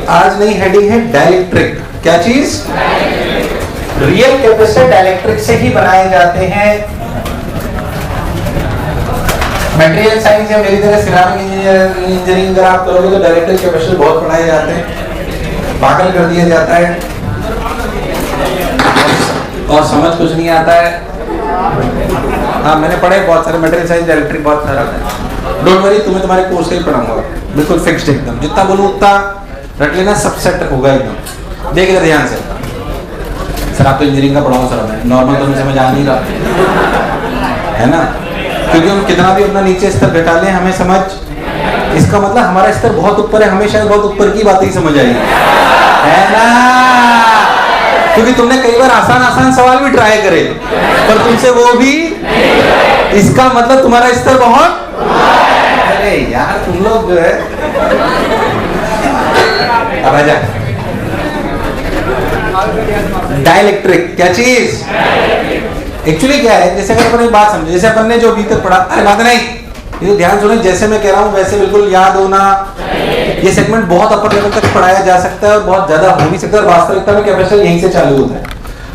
आज नई हेडिंग है डाइलेक्ट्रिक। क्या चीज? रियल कैपेसिटर डाइलेक्ट्रिक से ही बनाए जाते हैं। मटेरियल साइंस या मेरी तरह सिरामिक इंजीनियरिंग अगर आप करोगे तो डाइलेक्ट्रिक कैपेसिटर बहुत पढ़ाए जाते हैं, पागल कर दिया जाता है और समझ कुछ नहीं आता है। हाँ मैंने पढ़े बहुत सारे मटेरियल साइंस डाइलेक्ट्रिक बहुत सारा है। डोंट वरी, तुम्हें तुम्हारे कोर्स का ही पढ़ाऊंगा, बिल्कुल फिक्स्ड एकदम। जितना बोलूँ उतना रट लेना, सब सेट होगा एकदम। देख ले ध्यान से। सर आप तो इंजीनियरिंग का पढ़ाओ सर, मैं नॉर्मल तो समझ आ नहीं रहा है ना, क्योंकि हम कितना भी अपना नीचे स्तर घटा लें हमें समझ, इसका मतलब हमारा स्तर बहुत ऊपर है, हमें शायद बहुत ऊपर की बात ही समझ आई है ना, क्योंकि तुमने कई बार आसान आसान सवाल भी ट्राई करे पर तुमसे वो भी, इसका मतलब तुम्हारा स्तर बहुत, अरे यार तुम लोग जो है अब आजा। डाइलेक्ट्रिक क्या चीज? एक्चुअली क्या है, जैसे अगर अपन एक बात समझे, जैसे अपन ने जो अभी तक पढ़ा, अरे बात नहीं, ये तो ध्यान सुने, जैसे मैं कह रहा हूँ वैसे बिल्कुल याद होना। ये सेगमेंट बहुत अपर लेवल तक पढ़ाया जा सकता है और बहुत ज्यादा हो भी सकता है। वास्तविकता में कैपेसिटर यहीं से चालू होता है।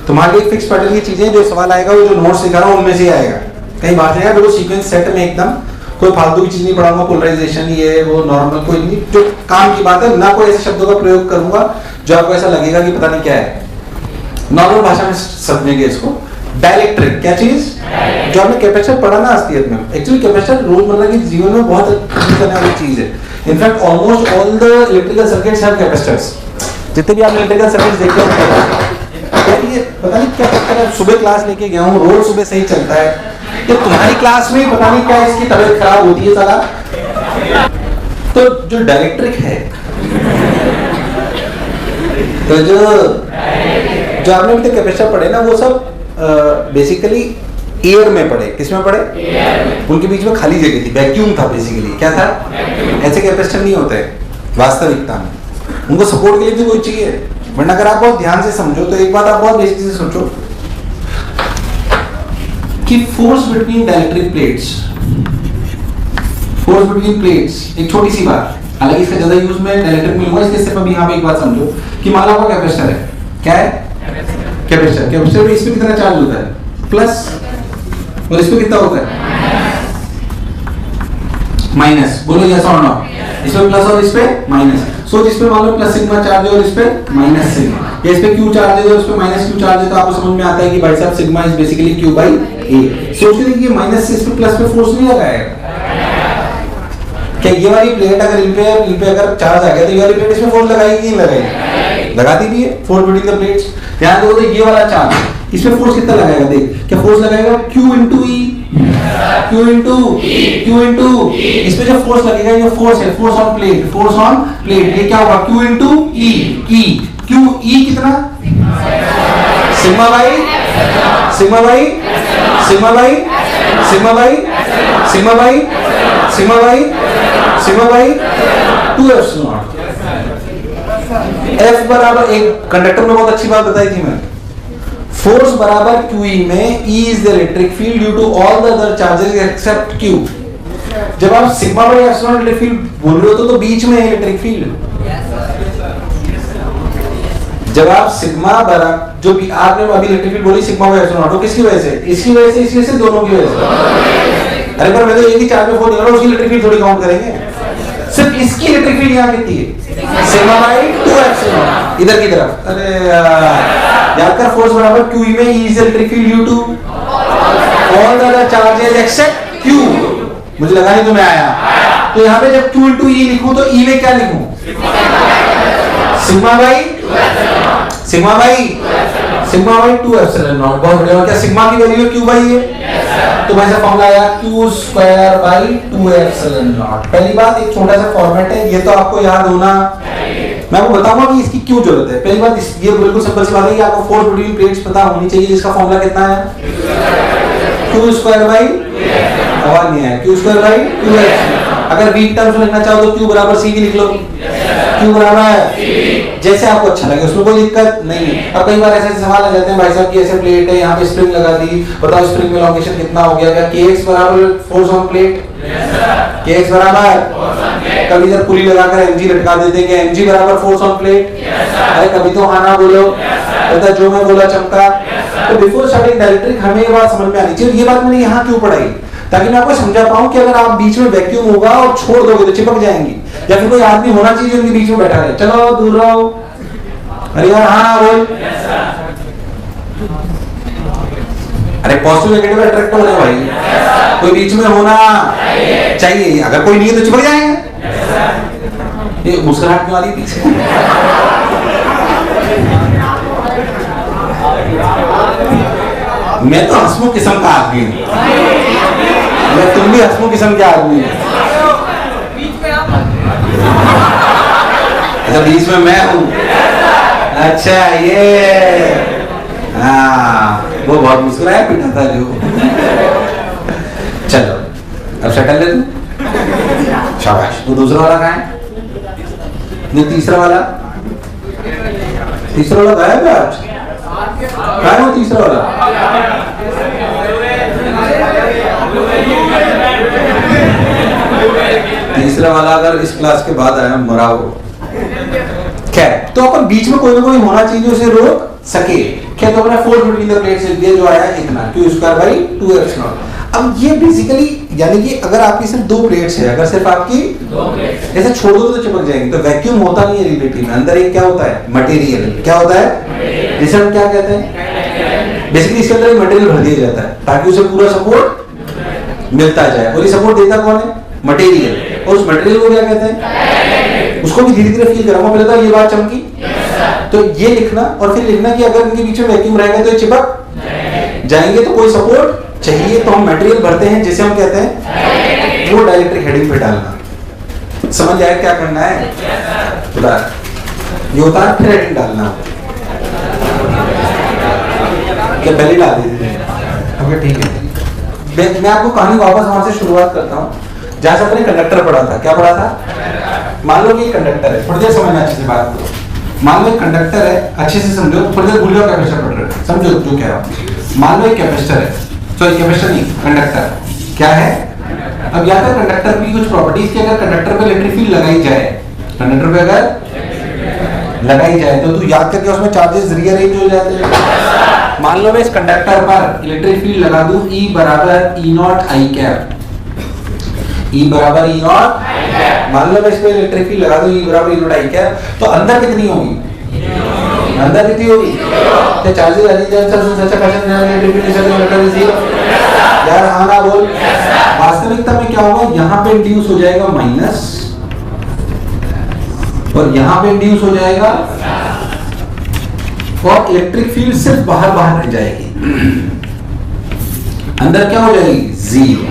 तुम्हारे लिए फिक्स पैटर्न की चीजें, जो सवाल आएगा वो जो नोट्स दिखा रहा हूँ उनमें से आएगा, कहीं बात नहीं है। वो सीक्वेंस सेट में एकदम कोई फालतू की चीज नहीं पढ़ाऊंगा, पोलराइजेशन ये वो नॉर्मल कोई नहीं, जो काम की बात है ना, कोई ऐसे शब्दों का प्रयोग करूंगा जो आपको ऐसा लगेगा कि पता नहीं क्या है, नॉर्मल भाषा में समझेंगे इसको। डाइलेक्ट्रिक क्या चीज? जो हमने कैपेसिटर पढ़ा ना असलियत में, एक्चुअली कैपेसिटर रोजमर्रा की जीवन में बहुत यूज करने वाली चीज है। In fact almost all the electrical circuits have capacitors. जितने भी आप इलेक्ट्रिकल सर्किट्स देखते हो, ये पता नहीं क्या चक्कर है, सुबह क्लास लेके गया हूँ, रोज सुबह सही चलता है, ये तुम्हारी क्लास में पता नहीं क्या इसकी तबीयत खराब होती है साला। तो जो डाइलेक्ट्रिक है, तो जो आपने अभी तक कैपेसिटर पढ़े ना, वो सब बेसिकली एयर में पढ़े। किसमें पढ़े? उनके बीच में खाली जगह थी, वैक्यूम था बेसिकली। क्या था? ऐसे कैपेसिटर नहीं होते वास्तविकता में, उनको सपोर्ट के लिए भी कोई चाहिए। वरना अगर आप बहुत ध्यान से समझो तो एक बात आप बहुत बेसिक से सोचो कि force between dielectric plates, force between plates, एक छोटी सी बात, हालांकि इसका ज्यादा यूज में डाइलेक्ट्रिक में लूंगा, इसके सिर्फ अभी यहाँ पे एक बात समझो कि मान लो आपका कैपेसिटर है। क्या है? कैपेसिटर। कैपेसिटर में इसमें कितना चार्ज होता है? प्लस, और इसमें कितना होता है? माइनस। बोलो यस और नो? इसमें प्लस और इस पे माइनस। सो जिसपे मान लो प्लस सिग्मा चार्ज है और इस पे माइनस सिग्मा, या इस पे क्यू चार्ज है और इस पे माइनस क्यू चार्ज है, तो आपको समझ में आता है कि भाई साहब sigma is basically Q by A. सोचते हैं कि ये माइनस से इस पे प्लस पे फोर्स नहीं लगाएगा क्या? ये वाली प्लेट अगर इन पे अगर चार्ज आ गया तो ये वाली प्लेट इसमें फोर्स लगाएगी नहीं लगाएगी? लगाती भी है, फोर्स बिटवीन द प्लेट्स। ध्यान दो, तो ये वाला चार्ज इसमें फोर्स कितना लगाएगा? देख, क्या फोर्स लगाएगा? Q into E, Q into इस पे जो फोर्स लगेगा, ये फोर्स है, force on plate, force on plate, ये क्या होगा? Q into E, Q E कितना? Sigma by sigma by sigma by sigma by sigma by sigma by sigma by 2f0। F बराबर, एक कंडक्टर में बहुत अच्छी बात बताई थी मैं, फोर्स बराबर QE में E is the electric field due to all the other charges except Q। जब आप sigma by epsilon electric field बोल रहे हो तो बीच में है इलेक्ट्रिक फील्ड। जब आप सिग्मा बराबर, जो भी आपने अभी इलेक्ट्रिक फील्ड बोली सिग्मा बाई एप्सिलॉन, तो किसकी वजह से? इसकी वजह से, इसकी वजह से, दोनों की वजह से। अरे पर मैं तो एक ही चार्ज में फोर्स निकाला, उसकी इलेक्ट्रिक फील्ड थोड़ी काउंट करेंगे, सिर्फ इसकी इलेक्ट्रिक फील्ड यहाँ कितनी है? सिग्मा बाई 2 एप्सिलॉन इधर की तरफ। अरे याद कर, फोर्स बराबर QE में E is electric field due to all the other charges except Q। मुझे लगा नहीं तुम्हें आया, तो यहाँ पे जब Q into E लिखूं तो E में क्या लिखूं? Sigma by 2 epsilon not. बहुत बढ़िया। क्या सिग्मा की वैल्यू Q बाई है? तो वैसा फॉर्मूला आया Q square by 2 epsilon not. पहली बात, एक छोटा सा फॉर्मेट है, ये तो आपको याद होना, मैं आपको बताऊंगा कि इसकी क्यों जरूरत है। पहली बात, ये बिल्कुल सिंपल सी बात है कि आपको फोर्स बिटवीन प्लेट्स पता होनी चाहिए, जिसका फॉर्मूला कितना है? Q स्क्वायर बाई, आवाज नहीं है, Q स्क्वायर बाई 2h। अगर वीक टर्म्स में लिखना चाहो तो Q बराबर C भी लिख लो, Q बराबर जैसे आपको अच्छा लगे, उसमें कोई दिक्कत नहीं है। अब कई बार ऐसे सवाल आ जाते हैं, भाई साहब की ऐसे प्लेट है, यहाँ पे स्प्रिंग लगा दी, बताओ स्प्रिंग में एलोंगेशन कितना हो गया? क्या Kx बराबर फोर्स ऑन प्लेट? Kx बराबर कभी इधर पुली लगाकर mg लटका देते हैं कि mg बराबर फोर्स ऑन प्लेट। अरे कभी तो हाँ ना बोलो, पता जो मैं बोला चमका। तो बिफोर स्टार्टिंग डायलेक्ट्रिक हमें ये बात समझ में आनी चाहिए। ये बात मैंने यहाँ क्यों पढ़ाई, ताकि मैं आपको समझा पाऊं कि अगर आप बीच में वैक्यूम होगा और छोड़ दोगे तो चिपक जाएंगी, या फिर कोई आदमी होना चाहिए जो उनके बीच में बैठा रहे, चलो दूर रहो, अरे यार हाँ ना बोल। अरे पॉजिटिव नेगेटिव अट्रैक्ट हो रहे भाई, कोई बीच में होना चाहिए, अगर कोई नहीं है तो चिपक जाएंगे। ये मुस्कुराहट क्यों आ रही पीछे? मैं तो हंसमुख किस्म का आदमी हूँ, मैं तुम भी हंसमुख किस्म के आदमी हो। अच्छा बीच में मैं हूँ, अच्छा ये हाँ वो बहुत मुस्कुराया पीटा था जो। चलो अब शटल ले तू, शाबाश। तो दूसरा वाला कहाँ है? नहीं तीसरा वाला, तीसरा वाला गायब है आज, कहाँ है वो तीसरा वाला? तीसरा वाला अगर इस क्लास के बाद आया मरा हो। खैर तो अपन बीच में कोई ना कोई होना चाहिए जो उसे रोक सके। क्या तो अपने फोर्स बिटवीन द प्लेट्स ये जो आया इतना q स्क्वायर बाई 2f0। अब ये बेसिकली यानी कि अगर आपकी सिर्फ दो प्लेट्स है, अगर सिर्फ आपकी दो प्लेट्स ऐसे छोड़ दो तो चिपक जाएंगे, तो वैक्यूम होता नहीं है रिलेटिव में। अंदर एक क्या होता है? मटेरियल। क्या होता है? जिसे हम क्या कहते हैं? बेसिकली इसके अंदर एक मटेरियल भर दिया जाता है ताकि उसे पूरा सपोर्ट मिलता जाए, और ये सपोर्ट देता कौन है? मटेरियल। और उस मटेरियल को क्या कहते हैं? उसको भी धीरे धीरे फील कराऊंगा, पहले तो ये बात चमकी। तो ये लिखना और फिर लिखना कि अगर इनके बीच में वैक्यूम रहेगा तो ये चिपक जाएंगे, तो कोई सपोर्ट चाहिए तो हम मटेरियल भरते हैं जिसे हम कहते हैं वो डाइलेक्ट्रिक हेडिंग पे डालना। समझ आया क्या करना है? ये होता है फिर हेडिंग डालना। क्या पहले डाल देते थे? ओके ठीक है, मैं आपको कहानी वापस वहां से शुरुआत करता हूँ जहां से अपने कंडक्टर पढ़ा था। क्या पढ़ा था? मान लो कि कंडक्टर है, थोड़ी देर समझना अच्छे से बात को। मान लो एक कंडक्टर है, अच्छे से समझो, थोड़ी देर भूल जाओ कैपेसिटर पढ़ रहे हो, समझो जो कह रहा हूँ। मान लो एक कैपेसिटर है, सॉरी कैपेसिटर नहीं, कंडक्टर क्या है? अब यहाँ पे कंडक्टर की कुछ प्रॉपर्टीज की अगर कंडक्टर पे इलेक्ट्रिक फील्ड लगाई जाए, कंडक्टर पे अगर लगाई जाए तो तू याद करके उसमें चार्जेस रीअरेंज हो जाते हैं। मान लो मैं इस कंडक्टर पर इलेक्ट्रिक फील्ड लगा दूं E बराबर E not I cap, E बराबर E नॉट। मान लो मैं इस पे इलेक्ट्रिक फील्ड लगा दूं E बराबर E नॉट आई कैप, तो अंदर कितनी होगी? अंदर कितनी होगी? तो चार्जेस यार हाँ ना बोल। वास्तविकता में क्या होगा? यहाँ पे इंड्यूस हो जाएगा माइनस और यहाँ पे इंड्यूस हो जाएगा, और इलेक्ट्रिक फील्ड सिर्फ बाहर बाहर रह जाएगी, अंदर क्या हो जाएगी? जीरो।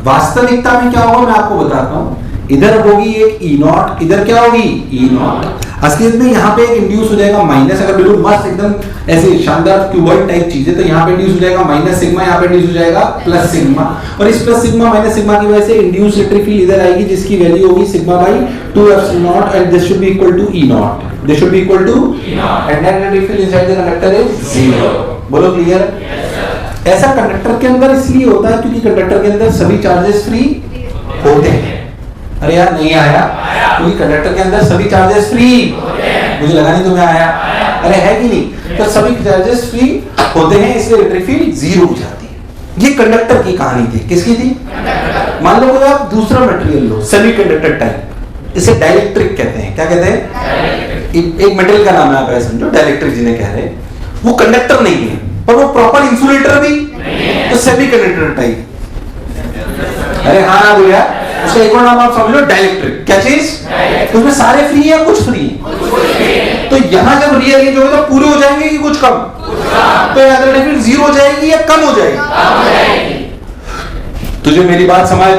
वास्तविकता में क्या होगा मैं आपको बताता हूं। इधर होगी एक E नॉट, इधर क्या होगी? E not. असलियत में यहाँ पे एक इंड्यूस हो जाएगा माइनस, अगर बिल्कुल मस्त एकदम ऐसे शानदार क्यूबॉइड टाइप चीज है तो यहाँ पे इंड्यूस हो जाएगा माइनस सिग्मा, यहाँ पे इंड्यूस हो जाएगा प्लस सिग्मा, और इस प्लस सिग्मा माइनस सिग्मा की वजह से इंड्यूस इलेक्ट्रिक फील्ड इधर आएगी जिसकी वैल्यू होगी sigma by 2f0 and this should be equal to E not, this should be equal to E not and net electric field inside the conductor is zero. बोलो clear? ऐसा conductor के अंदर इसलिए होता है क्योंकि कंडक्टर के अंदर सभी चार्जेस फ्री होते हैं। अरे यार नहीं आया, क्योंकि कंडक्टर के अंदर सभी चार्जेस फ्री, मुझे लगा नहीं तुम्हें आया। अरे है कि नहीं? तो सभी चार्जेस फ्री होते हैं इसलिए इलेक्ट्रिक फील्ड जीरो हो जाती है। ये कंडक्टर की कहानी थी। किसकी थी? मान लो कोई आप दूसरा मटेरियल लो, सेमीकंडक्टर टाइप, इसे डाइलेक्ट्रिक कहते हैं। क्या कहते हैं? एक मटेरियल का नाम है, आप ऐसे समझो डाइलेक्ट्रिक जिन्हें कह रहे हैं, वो कंडक्टर नहीं है पर वो प्रॉपर इंसुलेटर भी, तो सेमीकंडक्टर टाइप। अरे हाँ ना बोलिया, उसका एक और नाम आप समझ लो डाइलेक्ट्रिक। क्या चीज? उसमें सारे फ्री है, कुछ फ्री है। तो यहां जब रीअरेंज होगा तो पूरे हो जाएंगे कि कुछ कम? तो इलेक्ट्रिक फील्ड जीरो हो जाएगी या कम हो जाएगी? तुझे मेरी बात समझ?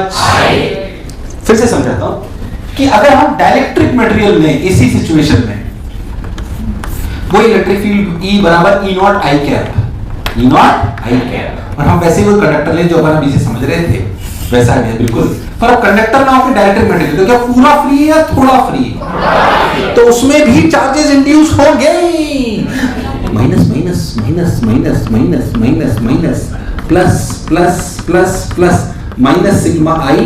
फिर से समझाता हूं कि अगर हम डाइलेक्ट्रिक मटेरियल में इसी सिचुएशन में वो इलेक्ट्रिक फील्ड E बराबर E not I cap, E not I cap, और हम वैसे ही वो कंडक्टर ले जो अपन अभी से समझ रहे थे वैसा है बिल्कुल, पर अब कंडक्टर ना होकर डाइलेक्ट्रिक मटेरियल, तो क्या पूरा फ्री है या थोड़ा फ्री है? तो उसमें भी चार्जेस इंड्यूस होंगे, minus minus minus minus minus minus minus plus plus plus plus minus sigma I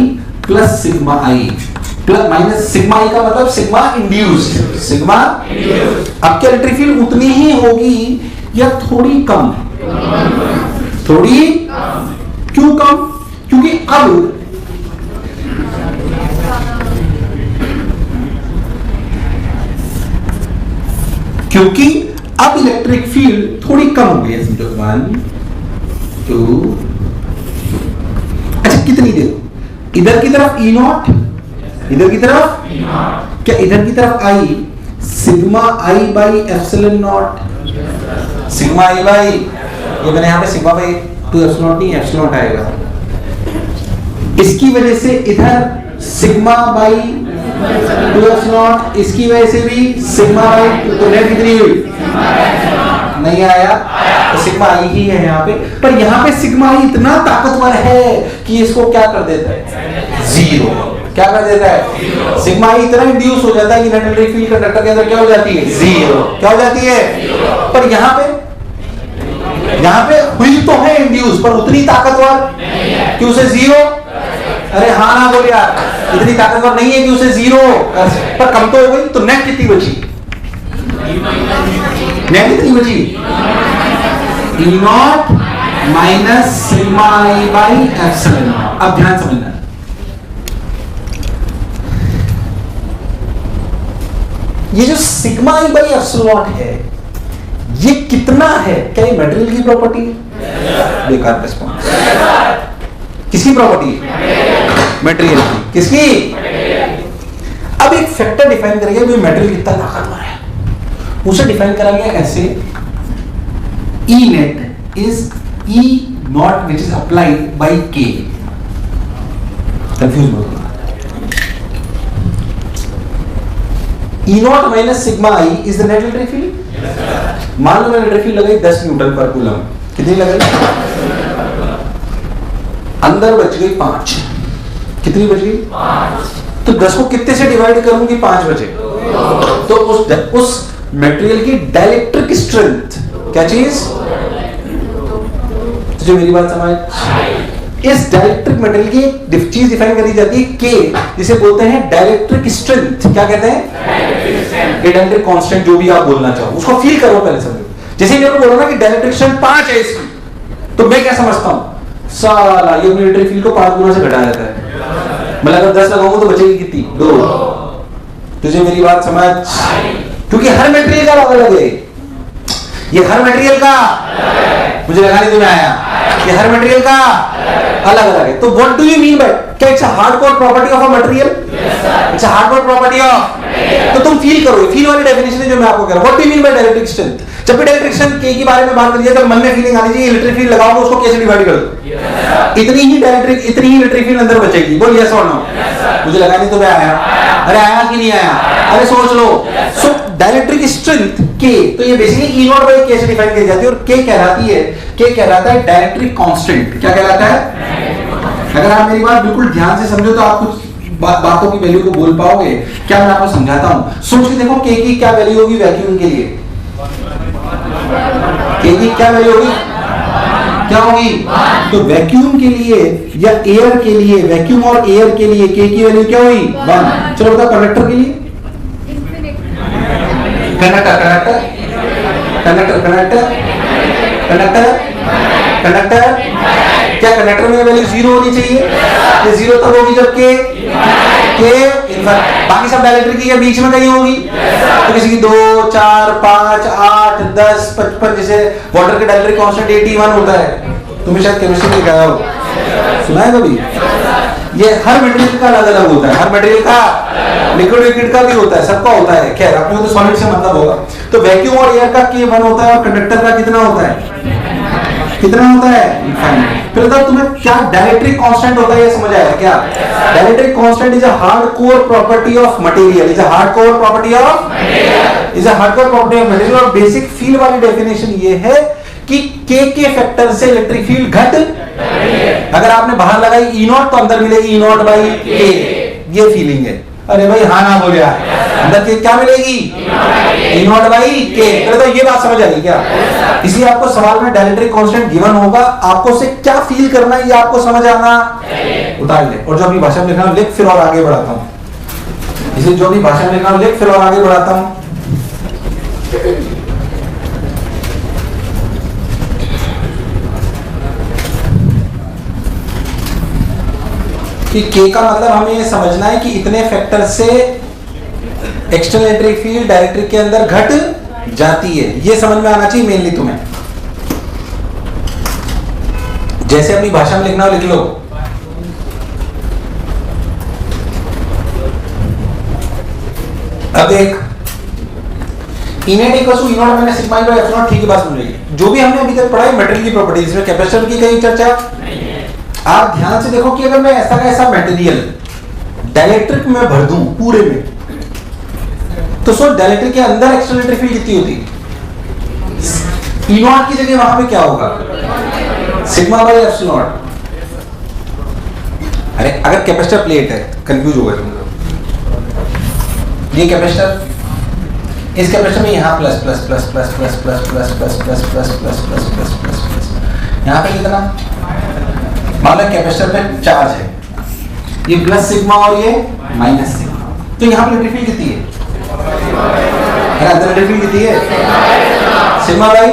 plus sigma I plus minus sigma E का मतलब सिग्मा इंड्यूस्ड, सिग्मा। अब क्या इलेक्ट्रिक फील्ड उतनी ही होगी या थोड़ी कम? थोड़ी। क्यों कम? क्योंकि अब इलेक्ट्रिक फील्ड थोड़ी कम हो गई है, समझो 1 2। अच्छा कितनी देर? इधर की तरफ ई नॉट, इधर की तरफ क्या इधर की तरफ आई sigma I by epsilon not, sigma I by, ये मैंने यहां पे सिग्मा बाई 2 एप्सिलॉन नहीं एप्सिलॉन आएगा, इसकी वजह से इधर सिग्मा बाई 2 एप्सिलॉन, इसकी वजह से भी सिग्मा बाई, तो नेट कितनी हुई? नहीं आया, तो सिग्मा आई ही है यहाँ पे। पर यहाँ पे सिग्मा आई इतना ताकतवर है कि इसको क्या कर देता है? जीरो। क्या कर देता है? सिग्मा आई इतना इंड्यूस हो जाता है कि नेट इलेक्ट्रिक फील्ड कंडक्टर के अंदर क्या हो जाती है? जीरो। क्या हो जाती है? पर यहाँ पे हुई तो है इंड्यूस, पर उतनी ताकतवर कि उसे जीरो। अरे हाँ ना बोल यार, इतनी ताकतवर नहीं है कि उसे जीरो, पर कम तो हो गई। तो नेट कितनी बची? नेट कितनी बची? E naught minus sigma I by epsilon naught. अब ध्यान समझना, ये जो sigma I by epsilon naught है, ये कितना है? क्या ये मटेरियल की प्रॉपर्टी है? बेकार रिस्पॉन्स। किसकी प्रॉपर्टी है? मटेरियल की। किसकी? अब एक फैक्टर डिफाइन करेंगे कि मटेरियल कितना ताकतवर है। उसे डिफाइन करा गया ऐसे, E net is E naught which is applied by K। Confuse मत होना। E naught minus sigma I is the net electric field। मान लो मैंने इलेक्ट्रिक फील्ड लगाई 10 न्यूटन पर कूलम, कितनी लगाई? अंदर बच गई 5। कितनी बच गई? 5। तो 10 को कितने से डिवाइड करूंगी? 5 बचे। तो उस मटेरियल की डाइलेक्ट्रिक स्ट्रेंथ, क्या चीज? तुझे मेरी बात समझ? इस डाइलेक्ट्रिक मटेरियल की एक चीज डिफाइन करी जाती है K, जिसे बोलते हैं डाइलेक्ट्रिक स्ट्रेंथ। क्या कहते हैं? डाइलेक्ट्रिक कांस्टेंट, जो भी आप बोलना चाहो उसको फील करो पहले समझो। जैसे मेरे को बोला ना कि डाइलेक्ट्रिक स्ट्रेंथ 5 है इसकी, तो मैं क्या समझता हूं? साला ये इलेक्ट्रिक फील्ड को 5 गुना से घटा देता है। मतलब अगर 10 लगाऊंगा तो बचेगी कितनी? 2। तुझे मेरी बात समझ? क्योंकि हर मटेरियल का अलग अलग है। ये हर मटेरियल का, मुझे लगा नहीं तुम्हें आया, ये हर मटेरियल का अलग अलग है। तो what do you mean by, क्या it's a hardcore property of a material? It's a hardcore property of. तो तुम फील करो, फील वाली डेफिनेशन है जो मैं आपको कह रहा हूं। What do you mean bye dielectric strength? जब भी डाइलेक्ट्रिक स्ट्रेंथ के की बारे में बात करिए तो मन में फीलिंग आनी चाहिए इलेक्ट्रिक फील्ड लगाओगे उसको कैसे डिवाइड कर दो, इतनी ही इलेक्ट्रिक फील्ड अंदर बचेगी। बोल यस और नो। मुझे लगा नहीं तुम्हें आया। अरे आया कि नहीं आया? अरे सोच लो। सो डाइलेक्ट्रिक स्ट्रेंथ K, तो ये basically E not by K से डिफाइन की जाती है, और K कहलाती है, K कहलाता है डाइलेक्ट्रिक कांस्टेंट। क्या कहलाता है? अगर आप मेरी बात बिल्कुल ध्यान से समझो तो आप कुछ बातों की वैल्यू को बोल पाओगे। क्या मैं आपको समझाता हूं, सोच के देखो K की क्या वैल्यू होगी वैक्यूम के लिए? K की क्या वैल्यू होगी? क्या होगी? तो वैक्यूम के लिए या एयर के लिए, वैक्यूम और एयर के लिए K की वैल्यू क्या हुई? 1। चलो बताओ कंडक्टर के लिए? कंडक्टर क्या कंडक्टर में वैल्यू 0 होनी चाहिए? ये 0 तब होगी जब के बाकी सब डाइलेक्ट्रिक के बीच में कहीं होगी। तो किसी की 2 4 5 8 10 55, जैसे वाटर के डाइलेक्ट्रिक कांस्टेंट 81 होता है। तुम्हें शायद केमिस्ट्री में लिखा हो, सुना है कभी? ये हर मटेरियल का अलग अलग होता है, हर मटेरियल का, लिक्विड का भी होता है, सबका होता है। खैर अपने को तो सॉलिड से मतलब होगा। तो वैक्यूम और एयर का K1 होता है और कंडक्टर का कितना होता है? कितना होता है? इनफाइनाइट। फिर तब तुम्हें क्या डाइलेक्ट्रिक कांस्टेंट होता है ये समझ आया क्या? Dielectric constant is a hardcore property of material, is a hardcore property of material. और बेसिक फील्ड वाली डेफिनेशन ये है कि K के फैक्टर से इलेक्ट्रिक फील्ड घट, अगर आपने बाहर लगाई E नॉट तो अंदर मिलेगी E नॉट बाई K। ये फीलिंग है। अरे भाई हाँ ना बोल यार, अंदर के क्या मिलेगी? E not by K। तो ये बात समझ आई क्या? इसलिए आपको सवाल में डाइलेक्ट्रिक कांस्टेंट गिवन होगा, आपको उसे क्या फील करना है ये आपको समझ आना उतार ले। और जो अभी भाषा में लिखना लिख, फिर और आगे बढ़ाता हूं। इसलिए जो भी भाषा में लिखना हो लिख, फिर और आगे बढ़ाता हूं। कि K का मतलब हमें ये समझना है कि इतने फैक्टर से एक्सटर्नल इलेक्ट्रिक फील्ड डाइलेक्ट्रिक के अंदर घट जाती है, ये समझ में आना चाहिए मेनली तुम्हें। जैसे अपनी भाषा में लिखना हो लिख लो। अब एक E net equal to E0 minus sigma E by epsilon, ठीक है बात समझ लीजिए। जो भी हमने अभी तक पढ़ा है मटेरियल की प्रॉपर्टीज, इसमें कैपेसिटर की कहीं चर्चा नहीं है। आप ध्यान से देखो कि अगर मैं ऐसा का ऐसा मटेरियल डाइलेक्ट्रिक में भर दूं पूरे में, तो सो डाइलेक्ट्रिक के अंदर एक्सटर्नल इलेक्ट्रिक फील्ड कितनी होती है? E0 की जगह वहां पे क्या होगा? Sigma by epsilon. अरे अगर कैपेसिटर प्लेट है, कंफ्यूज हो गए तुम लोग। ये कैपेसिटर, इस कैपेसिटर में यहाँ plus plus plus plus plus plus plus plus plus plus plus plus plus plus plus, यहाँ पे कितना? मान लो कैपेसिटर पे चार्ज है, ये प्लस सिग्मा और ये माइनस सिग्मा, तो यहाँ पे इलेक्ट्रिक फील्ड कितनी है? अंदर इलेक्ट्रिक फील्ड कितनी है? Sigma by.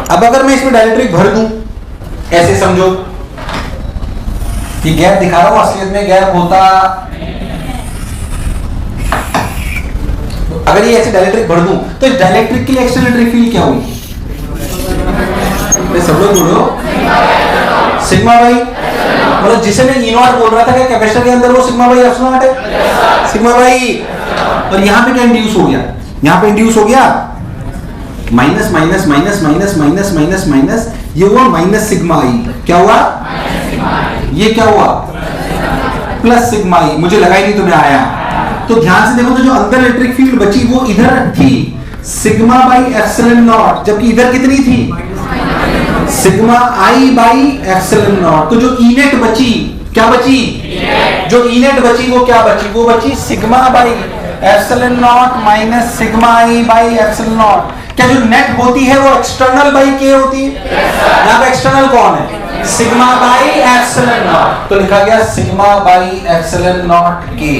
अब अगर मैं इसमें डाइलेक्ट्रिक भर दूं, ऐसे समझो कि गैप दिखा रहा हूं, असलियत में गैप होता, अगर ये ऐसे डाइलेक्ट्रिक भर दूं तो इस डाइलेक्ट्रिक के लिए एक्सटर्नल इलेक्ट्रिक फील्ड क्या होगी? सब लोग बोलो सिग्मा बाई। मतलब जिसे मैं E0 बोल रहा था कि कैपेसिटर के अंदर वो सिग्मा बाई एप्सिलॉन है, सिग्मा बाई। और यहां पे क्या इंड्यूस हो गया? यहां पे इंड्यूस हो गया minus minus minus minus minus minus minus, ये हुआ माइनस सिग्मा ई। क्या हुआ? ये क्या हुआ? प्लस सिग्मा ई। मुझे लगा ही नहीं तुम्हें आया। तो ध्यान से देखो, तो जो अंदर इलेक्ट्रिक फील्ड बची वो इधर थी सिग्मा बाई एप्सिलॉन नॉट, जबकि इधर कितनी थी? Sigma I by epsilon not. तो जो इनेट बची, क्या बची? जो इनेट बची वो क्या बची? वो बची sigma by epsilon not minus sigma I by epsilon not. क्या जो नेट होती है वो एक्सटर्नल बाई के होती है? यहाँ पे एक्सटर्नल कौन है? Sigma by epsilon not. तो लिखा गया सिग्मा बाई एप्सिलॉन नॉट के।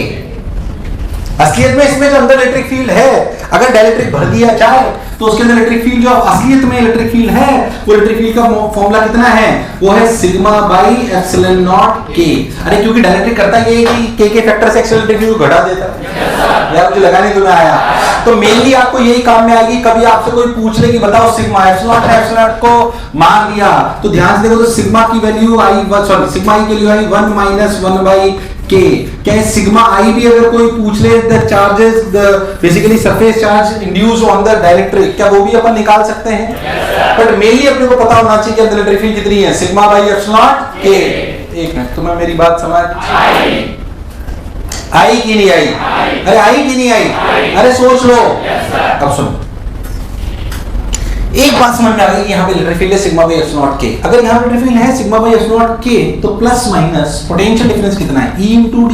असलियत में इसमें जो अंदर इलेक्ट्रिक फील्ड है, अगर डाइलेक्ट्रिक भर दिया जाए तो उसके अंदर इलेक्ट्रिक फील्ड जो असलियत में इलेक्ट्रिक फील्ड है, वो इलेक्ट्रिक फील्ड का फॉर्मूला कितना है? वो है सिग्मा बाई एप्सिलॉन नॉट के। अरे क्योंकि डाइलेक्ट्रिक करता ये कि के फैक्टर से एक्सटर्नल इलेक्ट्रिक फील्ड को घटा देता है। यार मुझे लगा नहीं तुम्हें आया। तो मेनली आपको यही काम में आएगी। कभी आपसे कोई पूछ ले कि बताओ सिग्मा एप्सिलॉन को मान लिया, तो ध्यान से देखो, तो सिग्मा की वैल्यू आई, सॉरी सिग्मा की वैल्यू आई 1 माइनस 1 बाई के। क्या सिग्मा आई भी अगर कोई पूछ ले, the charges, the basically surface charge induce on the dielectric, क्या वो भी अपन निकाल सकते हैं? बट मेनली अपने को पता होना चाहिए कि अंदर इलेक्ट्रिक फील्ड कितनी है? सिग्मा बाई एप्सिलॉन के। एक मिनट, तुम्हें मेरी बात समझ आई कि नहीं आई? अरे आई कि नहीं आई? अरे सोच लो। अब सुनो, एक बात समझ में आ गई, यहाँ पे इलेक्ट्रिक फील्ड है सिग्मा बाई एप्सिलॉन के। अगर यहाँ पे इलेक्ट्रिक फील्ड है सिग्मा बाई एप्सिलॉन के, तो प्लस माइनस पोटेंशियल डिफरेंस कितना है? E into D।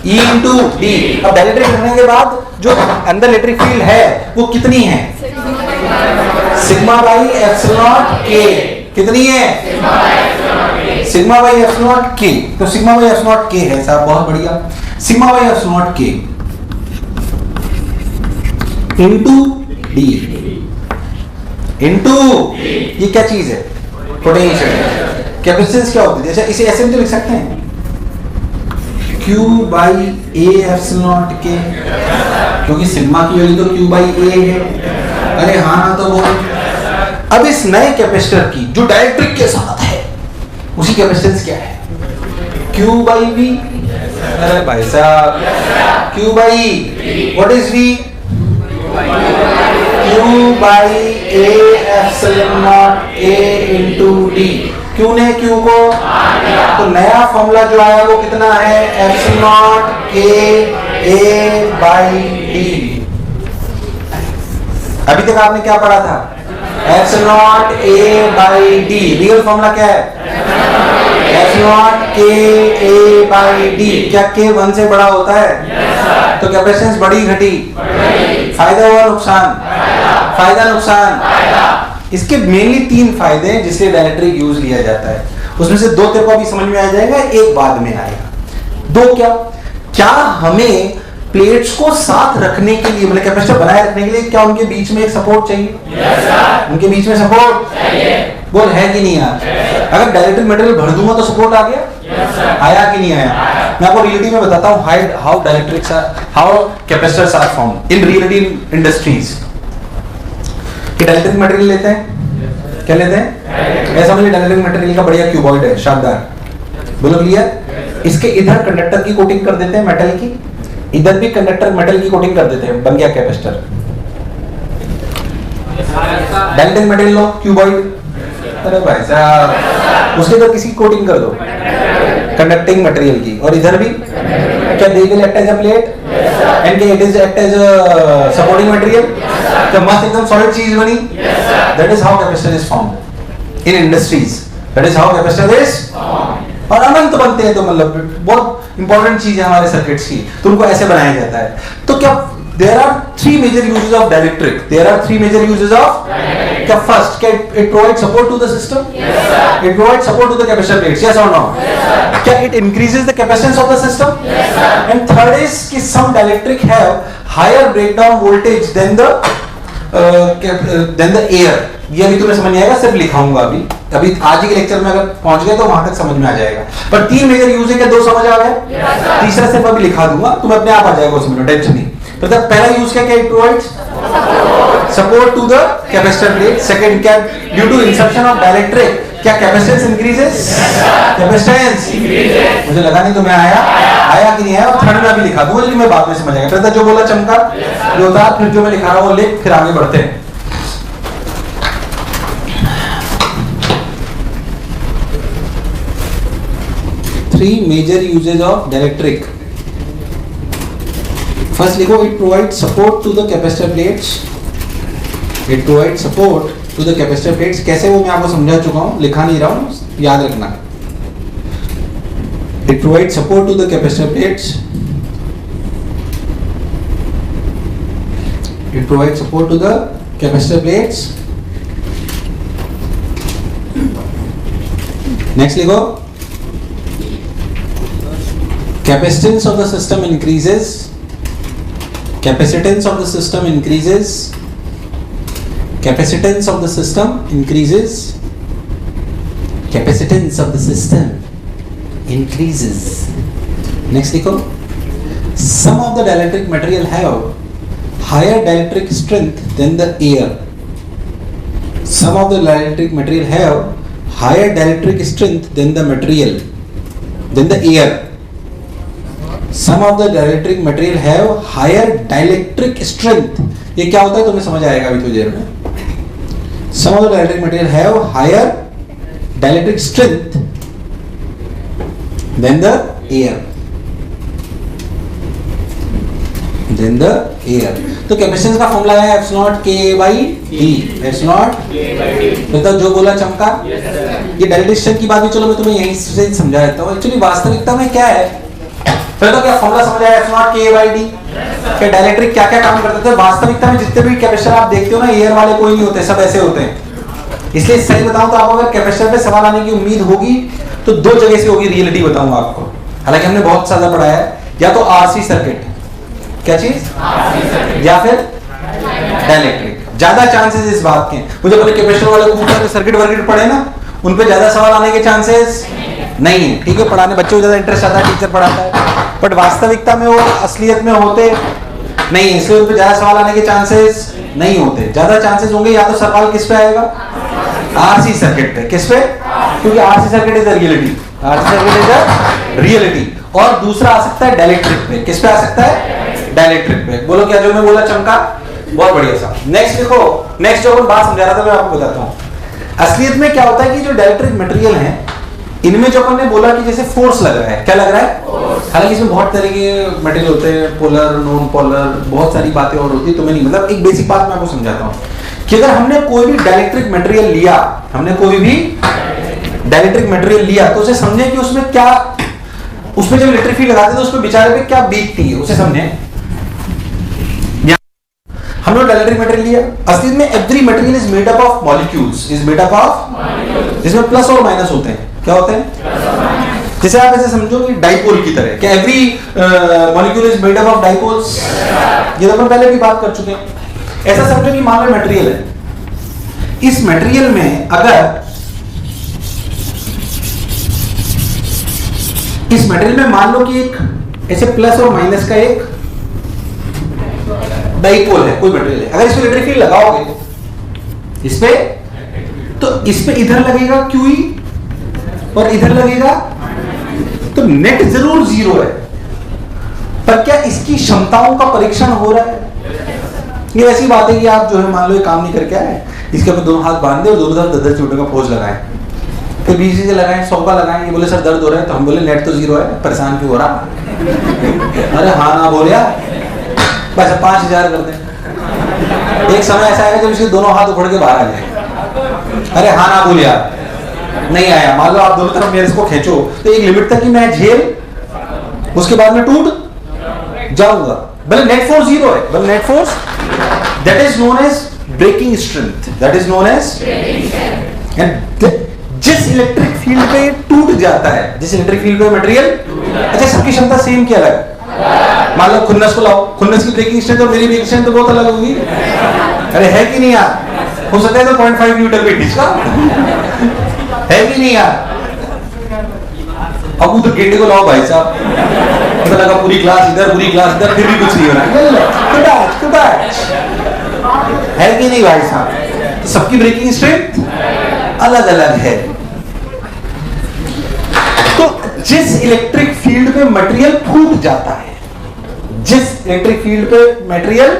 E into D। अब डाइलेक्ट्रिक करने के बाद जो अंदर इलेक्ट्रिक फील्ड है वो कितनी है? सिग्मा बाई एप्सिलॉन के। कितनी है? सिग्मा बाई एप्सिलॉन के। तो सिग्मा बाई एप्सिलॉन के है साहब, बहुत बढ़िया। सिग्मा बाई एप्सिलॉन के इनटू डी इनटू, ये क्या चीज है? पोटेंशियल। कैपेसिटेंस क्या होती है? अच्छा इसे ऐसे भी तो लिख सकते हैं, Q बाई ए एप्सिलॉन के, क्योंकि सिग्मा की वैल्यू तो Q बाई ए है। अरे हाँ ना, तो वो अब इस नए कैपेसिटर की जो डाइलेक्ट्रिक के साथ है उसकी कैपेसिटेंस क्या है? Q by V। अरे भाई साहब, Q by what is V? Q by A epsilon not A into D. Q ने Q को, तो नया फॉर्मूला जो आया वो कितना है? Epsilon not A by D. अभी तक आपने क्या पढ़ा था? Epsilon not A by D. Real formula क्या है? Epsilon not A by D. क्या K 1 से बड़ा होता है? तो कैपेसिटेंस बढ़ी घटी? फायदा हुआ नुकसान? फायदा नुकसान। इसके मेनली 3 फायदे हैं जिससे डाइलेक्ट्रिक यूज लिया जाता है। उसमें से 2 तेरे को अभी समझ में आ जाएगा, एक बाद में आएगा। दो क्या हमें प्लेट्स को साथ रखने के लिए, मतलब कैपेसिटर बनाए रखने के लिए क्या उनके बीच में एक सपोर्ट चाहिए? yes, उनके बीच में सपोर्ट चाहिए। बोल है कि नहीं यार? अगर डाइलेक्ट्रिक मटेरियल भर दूंगा तो सपोर्ट आ गया? yes, आया कि नहीं आया? मैं आपको रियलिटी में बताता हूँ how capacitors are formed in reality industries. कि डाइलेक्ट्रिक मटेरियल लेते हैं, क्या लेते हैं? ऐसा समझिए डाइलेक्ट्रिक मटेरियल का बढ़िया क्यूबॉइड है, शानदार, बोलो क्लियर। इसके इधर कंडक्टर की कोटिंग कर देते हैं मेटल की, इधर भी कंडक्टर मेटल की कोटिंग कर देते हैं, बन गया कैपेसिटर। डाइलेक्ट्रिक मटेरियल लो, क्यूबॉइड, अरे भाई साहब उसके इधर किसी कोटिंग कर दो कंडक्टिंग मटेरियल की, और इधर भी क्या they will act as a plate and it is act as a supporting material, तो मस्त एकदम सॉलिड चीज बनी। That is how capacitor is formed in industries, that is how capacitor is, और अनंत बनते हैं, तो मतलब बहुत इंपॉर्टेंट चीज है हमारे सर्किट्स की, तो उनको ऐसे बनाया जाता है। तो क्या there are three major uses of dielectric, there are three major uses of क्या? फर्स्ट, क्या it provide support to the system, it provide support to the capacitor plates, yes और नो? क्या it increases the capacitance of the system, and third is कि some dielectric have higher breakdown voltage than the air. ये अभी तुम्हें समझ नहीं आएगा, सिर्फ लिखाऊंगा अभी आज ही के लेक्चर में अगर पहुंच गए तो वहां तक समझ में आ जाएगा। पर तीन मेजर यूज है, क्या दो समझ आ गए? तीसरा सिर्फ अभी लिखा दूंगा, तुम्हें अपने आप आ जाएगा उसमें, टेंशन नहीं। तो पहला यूज क्या it provides support to the capacitor plate. Second, क्या due to insertion of dielectric क्या कैपेसिटेंस इंक्रीजेस, कैपेसिटेंस इंक्रीजेस। मुझे लगा नहीं तुम्हें आया कि नहीं आया, और थर्ड में अभी लिखा दूंगा लेकिन मैं बाद में समझ आएगा। पहले जो बोला चमका जो था, फिर जो मैं लिखा रहा हूं वो लिख, फिर आगे बढ़ते हैं। Three major uses of dielectric. First लिखो, it provides support to the capacitor plates. It provides support to the capacitor plates. कैसे वो मैं आपको समझा चुका हूँ, लिखा नहीं रहा हूँ, याद रखना। It provides support to the capacitor plates. It provides support to the capacitor plates. Next लिखो, capacitance of the system increases, capacitance of the system increases, capacitance of the system increases, capacitance of the system increases. Next लिखो, some of the dielectric material have higher dielectric strength than the air. Some of the dielectric material have higher dielectric strength than the material, than the air. Some of the dielectric material have higher dielectric strength. ये क्या होता है तुम्हें समझ आएगा अभी थोड़ी देर में। Some of the dielectric material have higher dielectric strength than the air. Than the air. तो कैपेसिटेंस का फॉर्मूला है F not K by D. F not मतलब जो बोला चमका। ये डाइलेक्ट्रिक स्ट्रेंथ की बात भी चलो मैं तुम्हें यहीं से समझा देता हूँ। एक्चुअली वास्तविकता में क्या है, तो क्या फॉर्मूला समझ आया F not K by D। क्या डाइलेक्ट्रिक क्या क्या काम करते थे? वास्तविकता में जितने भी कैपेसिटर आप देखते हो ना, एयर वाले कोई नहीं होते, सब ऐसे होते हैं। इसलिए सही बताऊं तो आपको अगर कैपेसिटर पे सवाल आने की उम्मीद होगी तो दो जगह से होगी, रियलिटी बताऊंगा आपको। हालांकि हमने बहुत ज्यादा पढ़ाया है, या तो आरसी सर्किट, क्या चीज, या फिर डाइलेक्ट्रिक। ज्यादा चांसेस इस बात के, मुझे अपने कैपेसिटर वाले को पूछा सर्किट वर्किट पढ़े ना, उन पे ज्यादा सवाल आने के चांसेस नहीं है। ठीक है, पढ़ाने बच्चों को ज्यादा इंटरेस्ट आता है, टीचर पढ़ाता है, बट वास्तविकता में वो असलियत में होते नहीं, इसलिए उन पे ज्यादा सवाल आने के चांसेस नहीं होते। ज्यादा चांसेस होंगे या तो सवाल किस पे आएगा, आरसी सर्किट पे। किस पे? क्योंकि RC circuit is the reality, RC circuit is the reality. और दूसरा आ सकता है डाइलेक्ट्रिक पे। किस पे आ सकता है? डाइलेक्ट्रिक पे। बोलो क्या जो मैं बोला चमका, बहुत बढ़िया सा। नेक्स्ट देखो, नेक्स्ट जो बात समझा रहा था मैं आपको बताता हूँ। असलियत में क्या होता है कि जो डाइलेक्ट्रिक मटेरियल है, इनमें जो अपन ने बोला कि जैसे फोर्स लग रहा है, क्या लग रहा है? हालांकि इसमें बहुत तरह के मटेरियल होते हैं, पोलर, नॉन पोलर, बहुत सारी बातें और होती है, तुम्हें नहीं, मतलब एक बेसिक बात मैं आपको समझाता हूँ कि अगर हमने कोई भी डाइलेक्ट्रिक मटेरियल लिया, हमने कोई भी डाइलेक्ट्रिक मटेरियल लिया, तो उसे समझे कि उसमें क्या, उसमें जब इलेक्ट्रिक फील्ड लगाते तो उसमें बेचारे पे क्या बीतती है, उसे समझे। हमने डाइलेक्ट्रिक मटेरियल लिया, असली में every material is made up of molecules, is made up of, जिसमें प्लस और माइनस होते हैं। क्या होते हैं? जैसे आप ऐसे समझो कि डाइपोल की तरह, क्या every molecule is made up of dipoles? ये तो अपन पहले भी बात कर चुके हैं। ऐसा समझो कि मान लो मटेरियल है, इस मटेरियल में अगर इस मटेरियल में मान लो कि एक ऐसे प्लस और माइनस का एक डाइपोल है, कोई मटेरियल है, अगर इसमें इलेक्ट्रिक फील्ड लगाओगे इस पे, तो इस पे इधर लगेगा QE और इधर लगेगा, तो नेट जरूर जीरो है, पर क्या इसकी क्षमताओं का परीक्षण हो रहा है? ये ऐसी बात है कि आप जो है मान लो ये काम नहीं करके आए, इसके ऊपर दोनों हाथ बांध दे और दोनों तरफ 10-10 चोटों का फोर्स लगाएं, तो 20 से लगाएं, 100 का लगाएं, ये बोले सर दर्द हो रहा है, तो हम बोले नेट तो जीरो है, परेशान क्यों हो रहा? अरे हाँ ना बोलिया, बस 5000 कर दें। एक समय ऐसा आएगा जब इसके दोनों हाथ उखड़ के बाहर आ जाए। अरे हाँ ना बोलिया, नहीं आया, मान लो आप दोनों तरफ मेरे इसको खींचो तो एक लिमिट तक ही मैं झेल, उसके बाद में टूट जाऊंगा, भले नेट फोर्स जीरो है, भले net force, that is known as breaking strength, that is known as, and जिस इलेक्ट्रिक फील्ड पे टूट जाता है, जिस इलेक्ट्रिक फील्ड पे मटेरियल, अच्छा सबकी क्षमता सेम क्या अलग? मान लो खुन्नस को लाओ, खुन्नस की ब्रेकिंग स्ट्रेंथ और मेरी ब्रेकिंग स्ट्रेंथ तो बहुत अलग होगी। अरे है कि नहीं यार? हो सकता है तो 0.5 न्यूटन पे खींचना, है कि नहीं यार? अब उधर गेंडे को लाओ भाई साहब, पता लगा पूरी क्लास इधर, पूरी क्लास इधर, फिर भी कुछ नहीं हो रहा, है कि नहीं भाई साहब? तो सबकी ब्रेकिंग स्ट्रेंथ अलग अलग है। तो जिस इलेक्ट्रिक फील्ड पे मटेरियल फूट जाता है, जिस इलेक्ट्रिक फील्ड पे मटेरियल,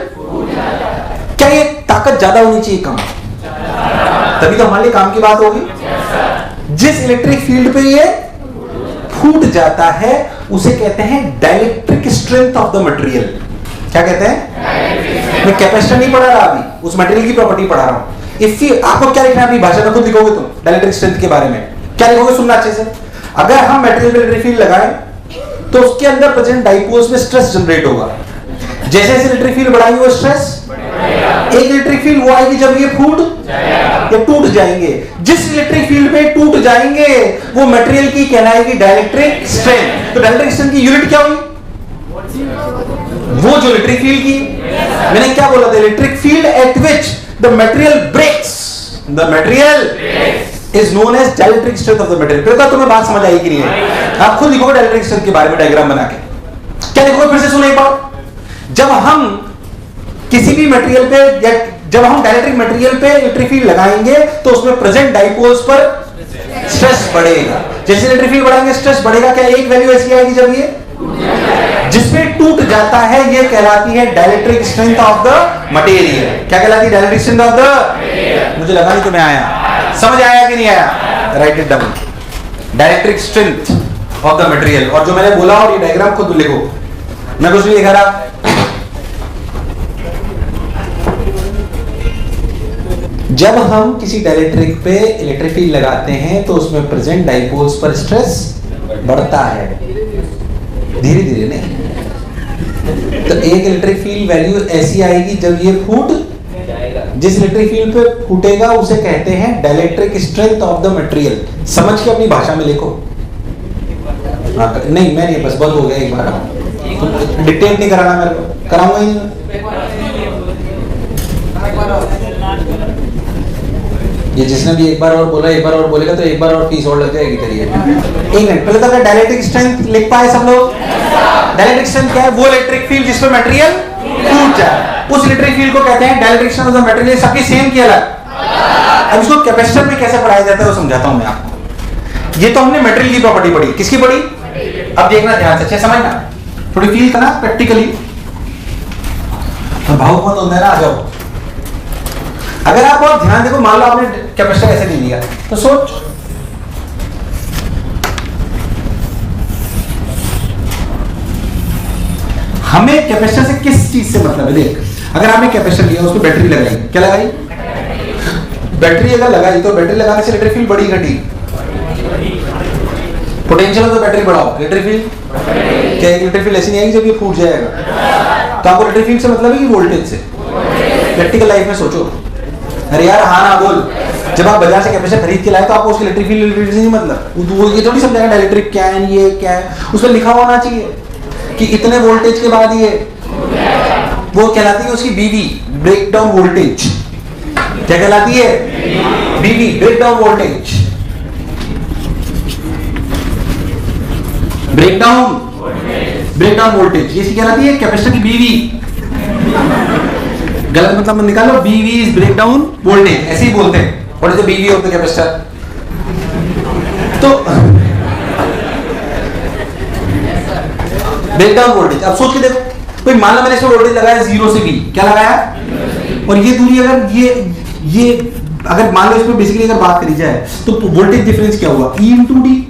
क्या ये ताकत ज्यादा होनी चाहिए कम? तभी तो हमारे लिए काम की बात होगी। जिस इलेक्ट्रिक फील्ड पे ये फूट जाता है उसे कहते हैं dielectric strength of the material. क्या कहते हैं? मैं कैपेसिटर नहीं पढ़ा रहा अभी, उस मटेरियल की प्रॉपर्टी पढ़ा रहा हूं। इफ आपको क्या लिखना है अपनी भाषा में, खुद लिखोगे तुम डाइलेक्ट्रिक स्ट्रेंथ के बारे में क्या लिखोगे, सुनना अच्छे से। अगर हम मटेरियल पे इलेक्ट्रिक फील्ड लगाएं तो उसके अंदर प्रेजेंट डाइपोल्स में स्ट्रेस जनरेट होगा, जैसे जैसे इलेक्ट्रिक फील्ड बढ़ाएंगे वो स्ट्रेस, एक इलेक्ट्रिक फील्ड वो आएगी जब ये फूट या टूट जाएंगे, जिस इलेक्ट्रिक फील्ड पे टूट जाएंगे वो मटेरियल की कहलाएगी डाइलेक्ट्रिक स्ट्रेंथ। तो डाइलेक्ट्रिक स्ट्रेंथ की यूनिट क्या हुई? वो जो इलेक्ट्रिक फील्ड की, मैंने क्या बोला था, electric field at which the material breaks, the material is known as dielectric strength of the material। फिर तुम्हें बात समझ आएगी नहीं है? आप खुद लिखोगे डाइलेक्ट्रिक स्ट्रेंथ के बारे में डायग्राम बना के, क्या लिखोगे फिर से सुनो एक बार। जब हम किसी भी मटेरियल पे या जब हम डाइलेक्ट्रिक मटेरियल पे इलेक्ट्रिक फील्ड लगाएंगे तो उसमें प्रेजेंट डाइपोल्स पर स्ट्रेस बढ़ेगा, जैसे इलेक्ट्रिक फील्ड बढ़ाएंगे स्ट्रेस बढ़ेगा। क्या एक वैल्यू ऐसी आएगी जब ये जिसपे टूट जाता है, ये कहलाती है dielectric strength of the material. क्या कहलाती है? डाइलेक्ट्रिक स्ट्रेंथ ऑफ द, मुझे लगा नहीं तुम्हें आया, समझ आया कि नहीं आया? Right it down, dielectric strength of the material. और जो मैंने बोला और ये डायग्राम खुद लिखो, मैं कुछ नहीं लिखा रहा। जब हम किसी डाइलेक्ट्रिक पे इलेक्ट्रिक फील्ड लगाते हैं तो उसमें प्रेजेंट डाइपोल्स पर स्ट्रेस बढ़ता है, धीरे धीरे नहीं। तो एक इलेक्ट्रिक फील्ड वैल्यू ऐसी आएगी जब ये फूट, जिस इलेक्ट्रिक फील्ड पे फूटेगा उसे कहते हैं dielectric strength of the material. समझ के अपनी भाषा में लिखो। नहीं मैं नहीं, बस बंद हो गया एक बार, डिटेल नहीं कराना मेरे को, कराऊंगा ही नहीं। ये जिसने भी एक बार और बोला, एक बार और बोलेगा तो एक बार और फीस और लग जाएगी तेरी। एक मिनट पहले तो डाइलेक्ट्रिक स्ट्रेंथ लिख पाए सब लोग? डाइलेक्ट्रिक स्ट्रेंथ क्या है? वो इलेक्ट्रिक फील्ड जिसमें मटेरियल टूट जाए, उस इलेक्ट्रिक फील्ड को कहते हैं dielectric strength of the material. सबकी सेम की अलग। अब इसको कैपेसिटर में कैसे पढ़ाया जाता है वो समझाता हूं मैं आपको। ये तो हमने मटेरियल की प्रॉपर्टी पढ़ी, किसकी पढ़ी? अब देखना ध्यान से, अच्छे समझना, थोड़ी फील करना प्रैक्टिकली। तो भाव मत होना, आ जाओ। अगर आप बहुत ध्यान देखो, मान लो आपने कैपेसिटर ऐसे नहीं लिया तो सोच, हमें कैपेसिटर से किस चीज से मतलब है? देख, अगर आपने कैपेसिटर लिया, उसको बैटरी लगाई, क्या लगाई? बैटरी अगर लगाई तो बैटरी लगाने से इलेक्ट्रिक फील्ड बढ़ी घटी? पोटेंशियल तो बैटरी बढ़ाओ, इलेक्ट्रिक फील्ड क्या? इलेक्ट्रिक फील्ड ऐसी नहीं आएगी जब ये फूट जाएगा। तो आपको इलेक्ट्रिक फील्ड से मतलब है कि वोल्टेज से? प्रैक्टिकल लाइफ में सोचो। अरे यार हाँ ना बोल, जब आप बाजार से कैपेसिटर खरीद के लाए तो आपको उसकी इलेक्ट्रिक फील्ड नहीं, मतलब वो ये थोड़ी समझाएगा डाइलेक्ट्रिक क्या है, ये क्या है, उसमें लिखा होना चाहिए कि इतने वोल्टेज के बाद ये, वो कहलाती है उसकी बीवी, ब्रेकडाउन वोल्टेज। क्या कहलाती है? बीवी, ब्रेकडाउन वोल्टेज। ब्रेकडाउन वोल्टेज ये कहलाती है कैपेसिटर की बीवी। गलत मतलब निकालो, बीवी इज ब्रेकडाउन वोल्टेज, ऐसे ही बोलते हैं, व्हाट इज द बीवी ऑफ द कैपेसिटर। तो ब्रेकडाउन वोल्टेज, अब सोच के देखो, कोई मान लो मैंने इसमें वोल्टेज लगाया 0 से V, क्या लगाया, और ये दूरी अगर ये अगर मान लो इसमें बेसिकली अगर बात करी जाए तो वोल्टेज डिफरेंस क्या हुआ, E इंटू डी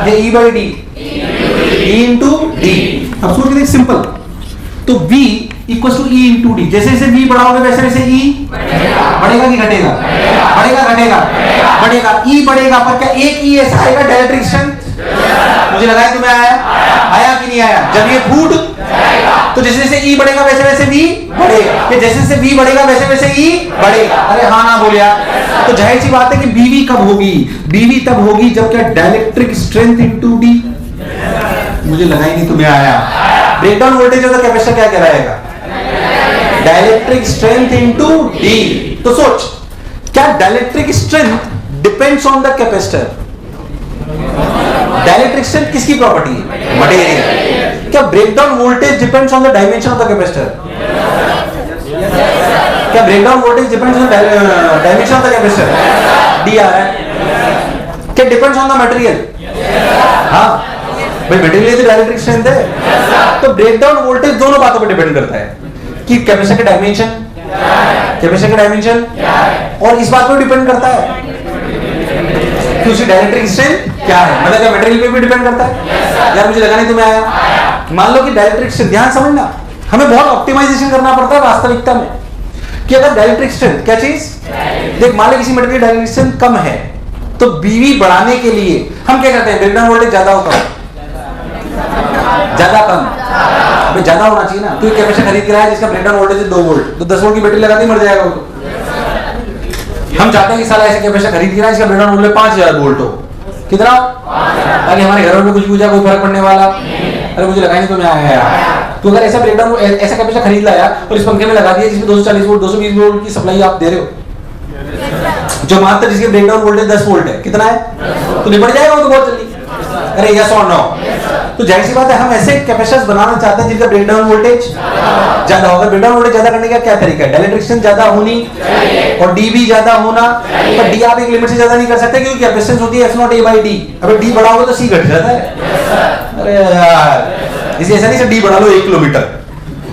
या E by D, E into D. अब सोच के देख, सिंपल, तो V equal to E into D, जैसे जैसे V बढ़ाओगे वैसे वैसे E बढ़ेगा कि घटेगा, बढ़ेगा घटेगा बढ़ेगा, E बढ़ेगा, पर क्या एक E ऐसा आएगा डायरेक्ट्रिक स्ट्रेंथ, मुझे लगा है तुम्हें आया कि नहीं आया, जब ये फूट तो जैसे जैसे E बढ़ेगा वैसे वैसे V बढ़ेगा, ये जैसे जैसे V बढ़ेगा वैसे वैसे E बढ़ेगा। अरे हाँ ना बोलिया, तो जाहिर सी बात है कि BV कब होगी, BV तब होगी जब क्या डाइलेक्ट्रिक स्ट्रेंथ इनटू D, मुझे लगा ही नहीं तुम्हें आया। ब्रेकडाउन वोल्टेज है तो कैपेसिटर क्या कहलाएगा, डाइलेक्ट्रिक स्ट्रेंथ इनटू D। तो सोच, क्या dielectric strength depends on the capacitor, dielectric strength किसकी प्रॉपर्टी है, मटेरियल। क्या breakdown voltage depends on the dimension of the capacitor, क्या breakdown voltage depends on the dimension of the capacitor, D आ रहा है। क्या डिपेंड्स ऑन द मटेरियल, हाँ भाई मटेरियल तो डाइलेक्ट्रिक स्ट्रेंथ है। तो ब्रेकडाउन वोल्टेज दोनों बातों पर डिपेंड करता है कि कैपेसिटर का डायमेंशन, कैपेसिटर का डायमेंशन, और इस बात पर डिपेंड करता है कि उसकी डाइलेक्ट्रिक स्ट्रेंथ क्या है, मतलब क्या मटेरियल पे भी डिपेंड करता है। यार मुझे लगा नहीं तुम्हें आया। मान लो कि डाइलेक्ट्रिक स्ट्रेंथ, ध्यान समझना, हमें बहुत ऑप्टिमाइजेशन करना पड़ता है वास्तविकता में, कि अगर डाइलेक्ट्रिक स्ट्रेंथ क्या चीज, देख मान लो किसी मटेरियल की डाइलेक्ट्रिक स्ट्रेंथ कम है तो बीवी बढ़ाने के लिए हम क्या करते हैं, ब्रेकडाउन वोल्टेज ज्यादा होता है, ज्यादा कम, ज्यादा होना चाहिए ना। तो कैपेसिटर खरीद के लाया जिसका ब्रेकडाउन वोल्टेज है 2 वोल्ट, तो 10 वोल्ट की बैटरी लगाते ही मर जाएगा वो। हम चाहते हैं कि साला ऐसे कैपेसिटर खरीद के लाए जिसका ब्रेकडाउन वोल्टेज 5000 वोल्ट हो, कितना, ताकि हमारे घरों में कुछ पूछा कोई फर्क पड़ने वाला। अरे मुझे लगा नहीं तुम्हें आया यार। तो अगर ऐसा ब्रेकडाउन, ऐसा कैपेसिटर खरीद लाया और इस पंखे में लगा दिया जिसमें 240 वोल्ट 220 वोल्ट की सप्लाई आप दे रहे हो, जो मात्र जिसके ब्रेकडाउन वोल्टेज 10 वोल्ट है, कितना है, तो निपट जाएगा वो तो बहुत जल्दी। अरे यस और नो, तो जाहिर सी बात है हम ऐसे कैपेसिटर्स बनाना चाहते हैं जिनका ब्रेकडाउन वोल्टेज ज्यादा होगा। ब्रेकडाउन वोल्टेज ज्यादा करने का क्या तरीका है, डाइलेक्ट्रिक स्ट्रेंथ ज्यादा होनी और डी भी ज्यादा होना, पर डी आप एक लिमिट से ज्यादा नहीं कर सकते क्योंकि कैपेसिटेंस होती है F0 A by D। अगर डी बढ़ाओगे तो C घट जाता है। अरे यार, इसे ऐसा नहीं से डी बढ़ा लो 1 किलोमीटर,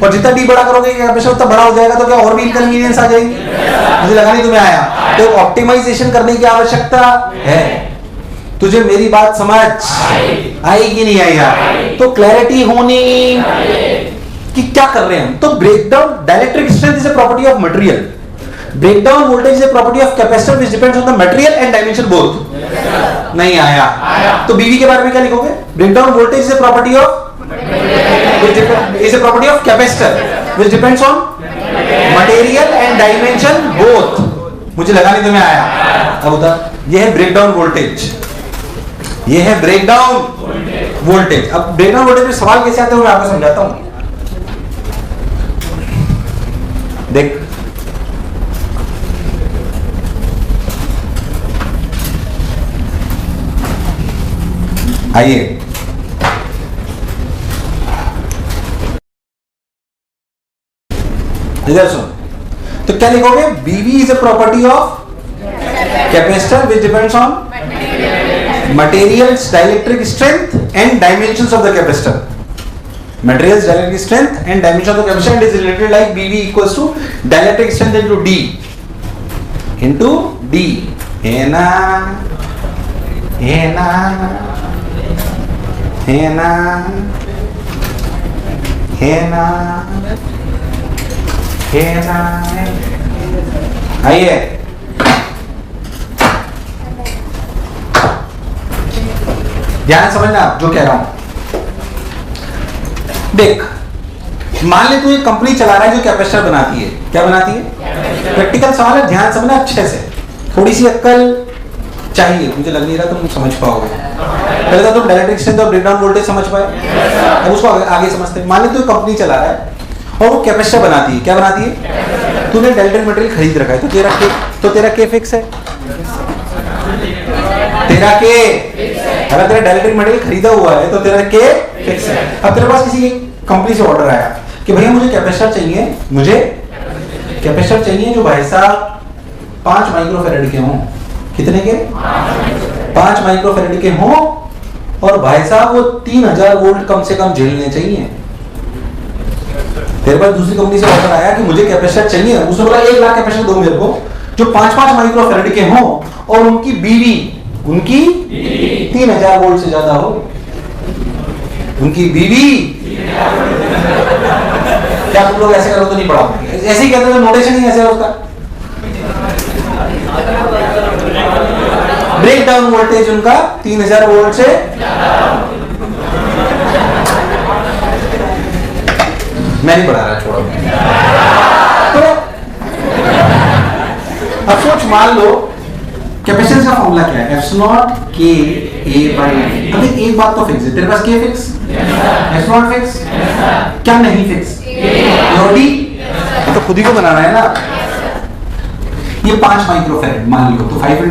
और जितना डी बड़ा करोगे कैपेसिटर उतना बड़ा हो जाएगा, तो क्या और भी इनकन्वीनियंस आ जाएंगी। मुझे लगा नहीं तुम्हें आया। तो ऑप्टिमाइजेशन करने की आवश्यकता है। तुझे मेरी बात समझ आई कि नहीं आई यार? तो क्लैरिटी होनी कि क्या कर रहे हैं हम। तो breakdown dielectric strength is a property of material, breakdown voltage is a property of capacitor which depends on the material and dimension both. नहीं आया। तो बीवी के बारे में क्या लिखोगे, breakdown voltage is a property of is a property of capacitor which depends on material and dimension both। मुझे लगा नहीं तुम्हें आया। अब बता, ये है ब्रेकडाउन वोल्टेज, ये है ब्रेकडाउन वोल्टेज। अब ब्रेकडाउन वोल्टेज में सवाल कैसे आते हैं मैं आपको समझाता हूं। देख, आइए इधर सुन। तो क्या लिखोगे, BV is a property of capacitor which depends on materials dielectric strength and dimensions of the capacitor, materials dielectric strength and dimensions of the capacitor, and is related like BV equals to dielectric strength into D है ना, है ना, है ना, है ना, है ना। आइए ध्यान समझना जो कह रहा हूं। देख, मान ले तू एक कंपनी चला रहा है जो कैपेसिटर बनाती है। क्या बनाती है? प्रैक्टिकल सवाल है, ध्यान समझना अच्छे से। थोड़ी सी अक्कल चाहिए, मुझे लग नहीं रहा तुम समझ पाओगे। पहले तो तुम डायरेक्ट स्ट्रेंथ और ब्रेकडाउन वोल्टेज समझ पाए, अब उसको आगे समझते हैं। मान ली तू कंपनी चला रहा है और वो कैपेसिटर बनाती है, क्या बनाती है? तूने डायरेक्ट मटेरियल खरीद रखा है, तो तेरा के फिक्स है, तेरा के, अगर तेरा डायरेक्ट मटेरियल खरीदा हुआ है तो तेरा के फिक्स है। अब तेरे पास किसी कंपनी से ऑर्डर आया कि भैया मुझे कैपेसिटर चाहिए, मुझे कैपेसिटर चाहिए जो भाई साहब 5 माइक्रोफैराड के हों। कितने के? 5 माइक्रोफैराड के हों और भाई साहब वो 3000 वोल्ट कम से कम झेलने चाहिए। तेरे पास दूसरी कंपनी से ऑर्डर आया कि मुझे कैपेसिटर चाहिए, उसने बोला 1 लाख कैपेसिटर दो मेरे को जो 5-5 माइक्रोफैराड के हों और उनकी बीवी, उनकी 3000 वोल्ट से ज्यादा हो, उनकी बीवी। क्या तुम लोग ऐसे करो तो नहीं पढ़ा? ऐसे ही कहते हैं, नोटेशन ही ऐसे है उसका। ब्रेक डाउन वोल्टेज उनका 3000 वोल्ट से, मैं नहीं पढ़ा रहा, छोड़ो। तो अब सोच, मान लो कैपेसिटेंस का फॉर्मूला क्या है? एफ नॉट के ए बाई डी। अभी एक बात तो फिक्स है, तेरे पास के फिक्स, एफ नॉट फिक्स, क्या नहीं फिक्स? डी। तो खुद ही को बनाना है ना। ये 5 माइक्रोफैराड मान लो, तो 5 ×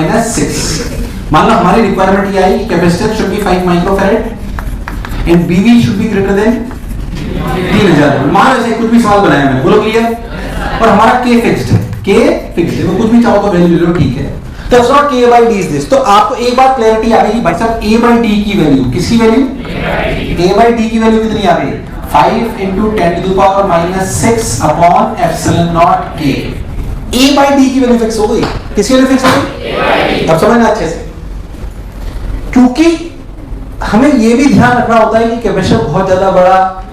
10⁻⁶। मान लो हमारी रिक्वायरमेंट ये आई, capacitor should be 5 microfarad and BV should be greater than 3000। मान लो ऐसे कुछ भी सवाल बनाया मैंने, बोलो क्लियर? और हमारा के फिक्स्ड है, के फिक्स्ड है, वो कुछ भी चाहो तो वैल्यू ले लो, ठीक है। तो एफ नॉट के बाई डी इज दिस। तो आपको एक बात क्लैरिटी आ गई भाई साहब, ए बाई डी की वैल्यू, किसकी वैल्यू? ए बाई डी की वैल्यू कितनी आ गई? 5 × 10⁻⁶ अपॉन एप्सिलॉन नॉट के। ए बाई डी की वैल्यू फिक्स हो गई, किसकी वैल्यू फिक्स हो गई? अब समझना अच्छे से, क्योंकि हमें यह भी ध्यान रखना होता है कि कैपेसिटर बहुत ज्यादा बड़ा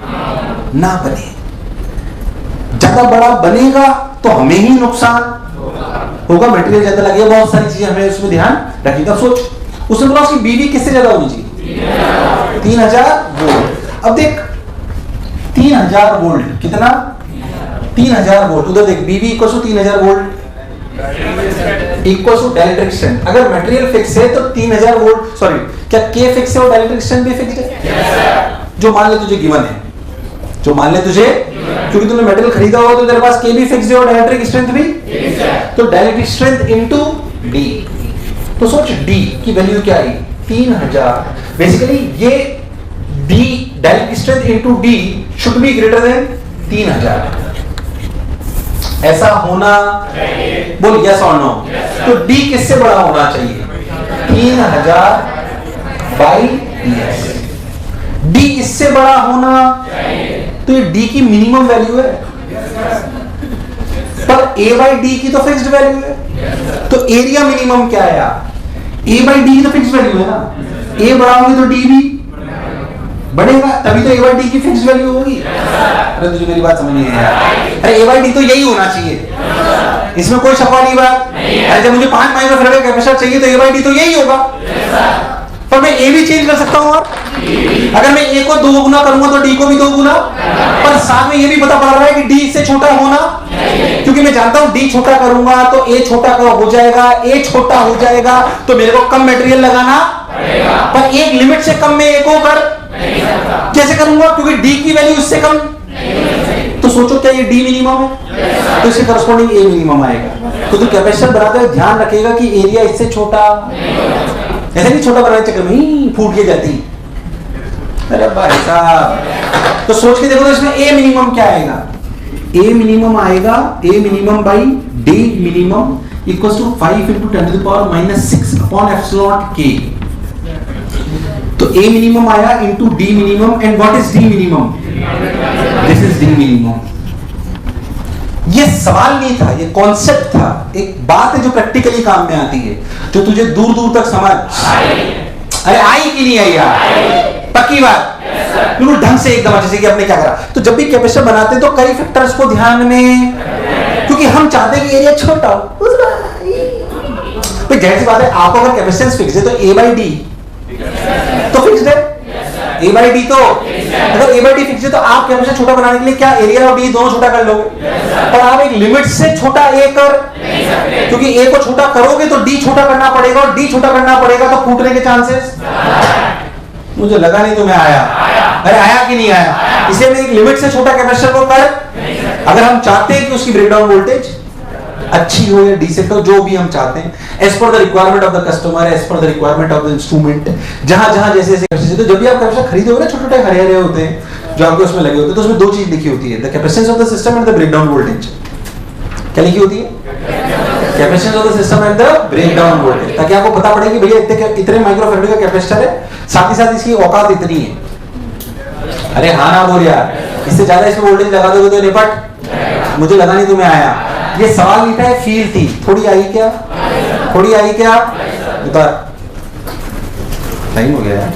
ना बने। ज्यादा बड़ा बनेगा तो हमें ही नुकसान होगा, मटेरियल ज्यादा लगेगा, बहुत सारी चीजें हमें उसमें ध्यान रखिएगा। सोच, उसने बोला उसकी बीवी किससे ज्यादा होनी चाहिए? 3000 वोल्ट। अब देख 3000 वोल्ट कितना? 3000 वोल्ट। उधर देख BV equal to 3000 volt equal to dielectric strength. अगर मटेरियल फिक्स है तो 3000 वोल्ट, सॉरी क्या के फिक्स है और डाइलेक्ट्रिक स्ट्रेंथ भी फिक्स है? जो मान ले तुझे गिवन है, जो मान ले तुझे, क्योंकि तूने मटेरियल खरीदा हुआ तो तेरे पास के भी फिक्स है और डाइलेक्ट्रिक स्ट्रेंथ भी, तो डाइलेक्ट्रिक स्ट्रेंथ इनटू डी। तो सोच डी की वैल्यू क्या आई? 3000। बेसिकली ये D dielectric strength into D should be greater than 3000। ऐसा होना चाहिए, बोल यस और नो। तो डी किससे बड़ा होना चाहिए? 3000 बाई ds। डी इससे बड़ा होना तो ये डी की मिनिमम वैल्यू है, पर ए बाई डी की तो फिक्स्ड वैल्यू है। तो एरिया मिनिमम क्या है यार? ए बाई डी की तो फिक्स्ड वैल्यू है ना। ए बड़ा होगी तो डी भी बढ़ेगा, तभी तो ए बाई डी की फिक्स्ड वैल्यू होगी। अरे तुझे मेरी बात समझ नहीं आई यार? अरे ए बाई डी तो यही होना चाहिए, इसमें कोई शक वाली बात। अरे जब मुझे 5 माइक्रोफैराड कैपेसिटर चाहिए तो ए बाई डी तो यही होगा, पर मैं ए भी चेंज कर सकता हूं। और अगर मैं ए को 2 गुना करूंगा तो डी को भी 2 गुना, पर साथ में ये भी पता पड़ रहा है कि डी से छोटा होना, क्योंकि मैं जानता हूं डी छोटा करूंगा तो ए छोटा हो जाएगा, ए छोटा हो जाएगा तो मेरे को कम मटेरियल लगाना पड़ेगा, पर एक लिमिट से कम में ए को कर कैसे करूंगा? क्योंकि डी की वैल्यू इससे कम। तो सोचो क्या ये डी मिनिमम है? तो इससे करस्पॉन्डिंग ए मिनिमम आएगा। तो कैपेसिटर बनाते हुए ध्यान रखेगा कि एरिया इससे छोटा, ऐसे नहीं छोटा बनाने चक्कर में फूट के जाती। अरे भाई साहब, तो सोच के देखो तो इसमें ए मिनिमम क्या आएगा? ए मिनिमम आएगा, A minimum by D minimum equals to 5 × 10⁻⁶ upon epsilon के। तो ए मिनिमम आया into D minimum, and what is D minimum? This is D minimum. ये सवाल नहीं था, ये कॉन्सेप्ट था, एक बात है जो प्रैक्टिकली काम में आती है, जो तुझे दूर दूर तक समझ। अरे आई कि नहीं आई यार? पक्की बात, बिल्कुल ढंग से एकदम जैसे कि आपने क्या करा। तो जब भी कैपेसिटर बनाते हैं तो कई फैक्टर्स को ध्यान में, क्योंकि हम चाहते हैं कि एरिया छोटा हो। तो जाहिर सी बात है, आपको अगर कैपेसिटेंस फिक्स है तो ए बाई डी तो फिक्स्ड है, ए बाई डी तो अगर ए बाई डी फिक्स है तो आप कैपेसिटर छोटा बनाने के लिए क्या एरिया और डी दोनों छोटा कर लोगे, पर आप एक लिमिट से छोटा ए कर, क्योंकि ए को छोटा करोगे तो डी छोटा करना पड़ेगा, और डी छोटा करना पड़ेगा तो फूटने के चांसेस। मुझे लगा नहीं तुम्हें आया, अरे आया कि नहीं आया। इसे मैं एक लिमिट से छोटा कैपेसिटर को कर, अगर हम चाहते हैं कि उसकी ब्रेकडाउन वोल्टेज अच्छी हो या डिसेंट हो, जो भी हम चाहते हैं, as per the requirement of the customer, as per the requirement of the instrument, जहां जहां जैसे जैसे, तो जब भी आप कैपेसिटर खरीदोगे ना, छोटे छोटे हरे हरे होते हैं जो आपके उसमें लगे होते हैं, तो उसमें दो चीज लिखी होती है, the capacitance of the system and the breakdown voltage. क्या लिखी होती है? Capacitance of the system and the breakdown voltage, ताकि आपको पता पड़े कि भैया इतने माइक्रोफैराड का कैपेसिटर है, साथ ही साथ इसकी औकात इतनी है। अरे हाँ ना बोल यार, इससे ज्यादा इसमें वोल्टेज लगा दोगे तो निपट। मुझे लगा नहीं तुम्हें आया। ये सवाल लिखा है फील थी, थोड़ी आई क्या, थोड़ी आई क्या, उतार टाइम हो गया यार।